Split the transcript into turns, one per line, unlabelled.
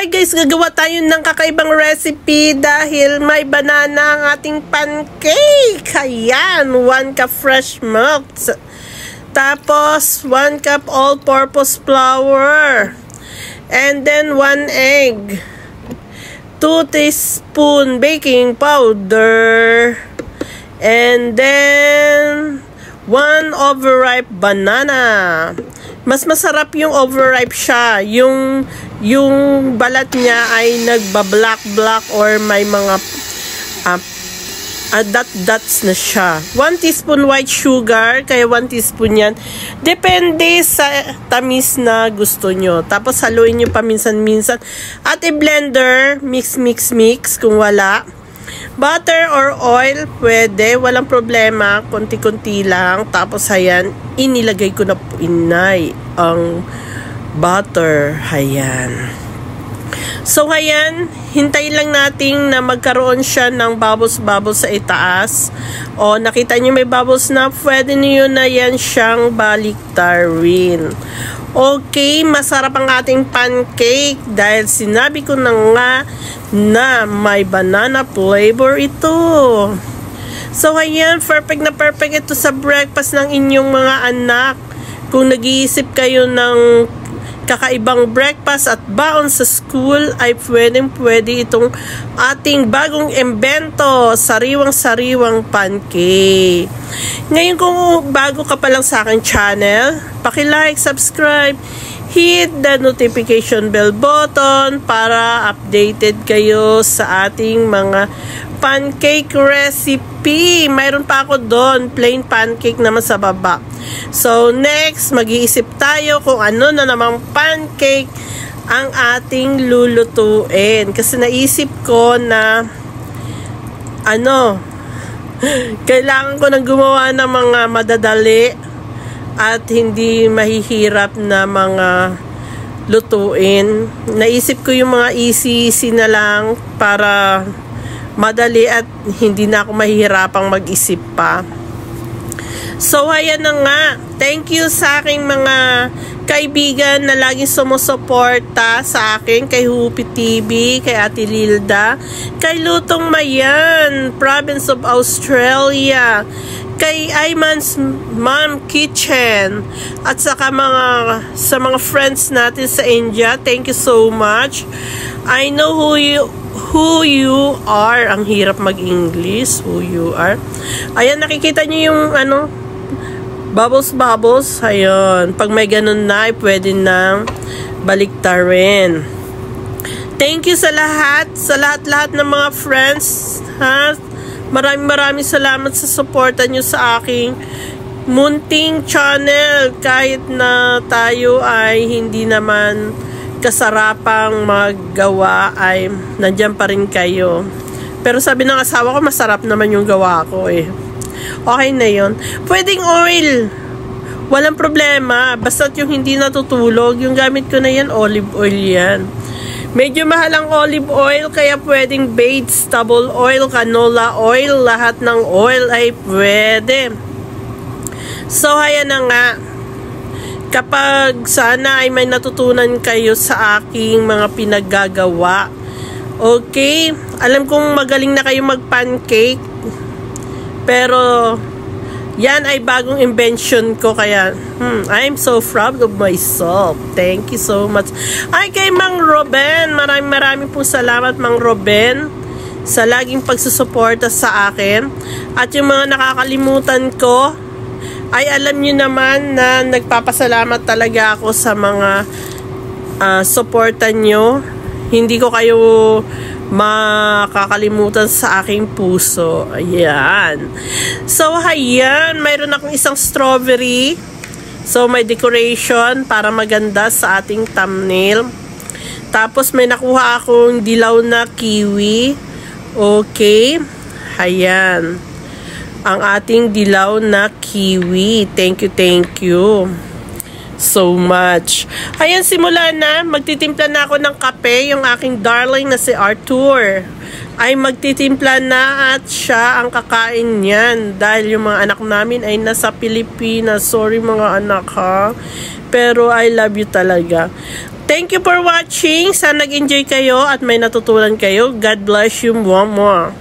Hi guys, gagawa tayo ng kakaibang recipe dahil may banana ang ating pancake. Ayan, 1 cup fresh milk. Tapos, 1 cup all-purpose flour. And then, 1 egg. 2 teaspoon baking powder. And then, 1 overripe banana. Mas masarap yung overripe siya. Yung balat niya ay nagba-black or may mga dots na siya. 1 teaspoon white sugar, kaya 1 teaspoon yan. Depende sa tamis na gusto nyo. Tapos haluin nyo paminsan-minsan. At i-blender, mix kung wala. Butter or oil, pwede. Walang problema. Konti-konti lang. Tapos, ayan, inilagay ko na po, inay, ang butter. Ayan. So, ayan, hintayin lang natin na magkaroon siya ng bubbles sa itaas. O, nakita nyo may bubbles na, pwede nyo na yan siyang baliktarin. Okay, masarap ang ating pancake dahil sinabi ko na nga na may banana flavor ito. So, ayan, perfect na perfect ito sa breakfast ng inyong mga anak. Kung nag-iisip kayo ng kakaibang breakfast at baon sa school, ay pwede itong ating bagong imbento, sariwang pancake. Ngayon, kung bago ka pa lang sa aking channel, paki-like, subscribe, hit the notification bell button para updated kayo sa ating mga pancake recipe. Mayroon pa ako doon, plain pancake naman sa baba. So, next, mag-iisip tayo kung ano na namang pancake ang ating lulutuin. Kasi naisip ko na, kailangan ko nang gumawa ng mga madadali at hindi mahihirap na mga lutuin. Naisip ko yung mga easy na lang para madali at hindi na ako mahihirapang mag-isip pa. So, ayan na nga. Thank you sa aking mga kaibigan na laging sumusuporta sa akin, kay Hupi TV, kay Ate Lilda, kay Lutong Mayan, Province of Australia, kay Ayman's Mom Kitchen, at saka sa mga friends natin sa India. Thank you so much. I know who you are. Ang hirap mag-English. Who you are. Ayan, nakikita niyo yung bubbles. Ayun. Pag may ganun na, pwede na baliktarin. Thank you sa lahat ng mga friends. Maraming salamat sa suporta nyo sa aking munting channel. Kahit na tayo ay hindi naman kasarapang maggawa, ay nandyan pa rin kayo. Pero sabi ng asawa ko, masarap naman yung gawa ko eh. Okay na yun. Pwedeng oil. Walang problema. Basta't yung hindi natutulog. Yung gamit ko na yan, olive oil yan. Medyo mahal ang olive oil, kaya pwedeng vegetable oil, canola oil, lahat ng oil ay pwede. So, ayan na nga. Kapag sana ay may natutunan kayo sa aking mga pinaggagawa. Okay? Alam kong magaling na kayo mag-pancake. Pero, yan ay bagong invention ko, kaya I'm so proud of myself. Thank you so much. Ay, kay Mang Ruben, maraming pong salamat, Mang Ruben, sa laging pagsusuporta sa akin. At yung mga nakakalimutan ko, ay alam nyo naman na nagpapasalamat talaga ako sa mga suporta nyo. Hindi ko kayo makakalimutan sa aking puso. Ayan. So, ayan. Mayroon akong isang strawberry. So, may decoration para maganda sa ating thumbnail. Tapos, may nakuha akong dilaw na kiwi. Okay. Ayan. Ang ating dilaw na kiwi. Thank you so much. Ayan, simula na. Magtitimpla na ako ng kape. Yung aking darling na si Arthur ay magtitimpla na at siya ang kakain niyan. Dahil yung mga anak namin ay nasa Pilipinas. Sorry mga anak ha. Pero I love you talaga. Thank you for watching. Sana nag-enjoy kayo at may natutunan kayo. God bless you more.